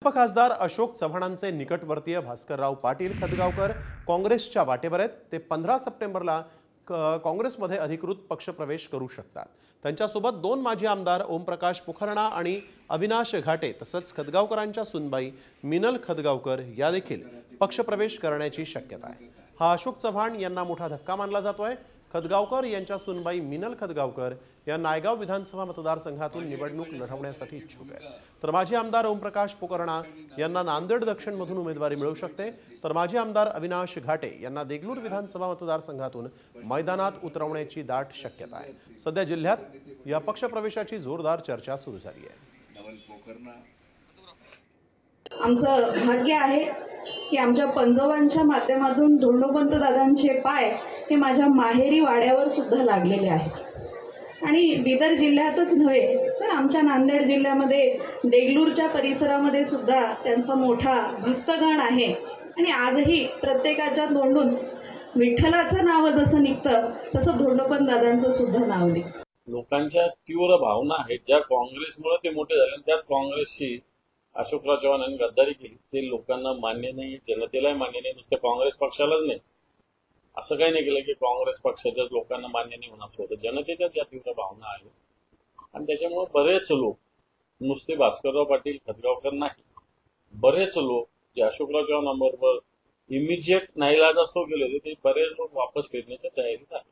उपखासदार अशोक चव्हाणांचे निकटवर्तीय भास्करराव पाटील खदगावकर काँग्रेसच्या वाटेवर आहेत। ते 15 सप्टेंबरला काँग्रेसमध्ये अधिकृत पक्षप्रवेश करू शकतात। त्यांच्यासोबत 2 माजी आमदार ओमप्रकाश पुखरणा आणि अविनाश घाटे तसंच खदगावकरांच्या सुनबाई मिनल खदगावकर या देखील पक्षप्रवेश करण्याची शक्यता आहे। हा अशोक चव्हाण यांना मोठा धक्का मानला जातोय। खदगावकर यांच्या सुनबाई मिनल खदगावकर या नायगाव विधानसभा मतदारसंघातून निवडणूक लढवण्यासाठी इच्छुक आहेत। तर माजी आमदार ओमप्रकाश पुखरणा यांना नांदेड दक्षिणमधून उमेदवारी मिळू शकते। तर माजी आमदार अविनाश घाटे यांना देगलूर विधानसभा मतदारसंघातून मैदानात उतरवण्याची दाट शक्यता आहे। सध्या जिल्ह्यात या पक्षप्रवेशाची जोरदार चर्चा सुरू झाली आहे। आमचं भाग्य आहे की आमच्या पंजोबांच्या माध्यमातून धोंडोपंत दादांचे पाय हे माझ्या माहेरी वाड्यावर सुद्धा लागलेले आहेत आणि बिदर जिल्ह्यातच नव्हे तर आमच्या नांदेड जिल्ह्यामध्ये देगलूरच्या परिसरामध्ये सुद्धा त्यांचा मोठा भक्तगण आहे आणि आजही प्रत्येकाच्या तोंडून विठ्ठलाचं नाव जसं निघतं तसं धोंडोपंत दादांचं सुद्धा नाव निघतं। लोकांच्या तीव्र भावना आहेत ज्या काँग्रेसमुळे ते मोठे झाले, त्याच काँग्रेसशी अशोकराव चव्हाण यांनी गद्दारी केली ते लोकांना मान्य नाही, जनतेलाही मान्य नाही। नुसतं काँग्रेस पक्षालाच नाही, असं काही नाही केलं की काँग्रेस पक्षाच्याच लोकांना मान्य नाही होणार असं होतं। जनतेच्याच या तीव्र भावना आहेत आणि त्याच्यामुळे बरेच लोक नुसते भास्करराव पाटील खदगावकर नाही, बरेच लोक जे अशोकराव चव्हाणांबरोबर इमिजिएट नाईलाजास्तव गेले होते ते बरेच लोक वापस फिरण्याच्या तयारीत आहेत।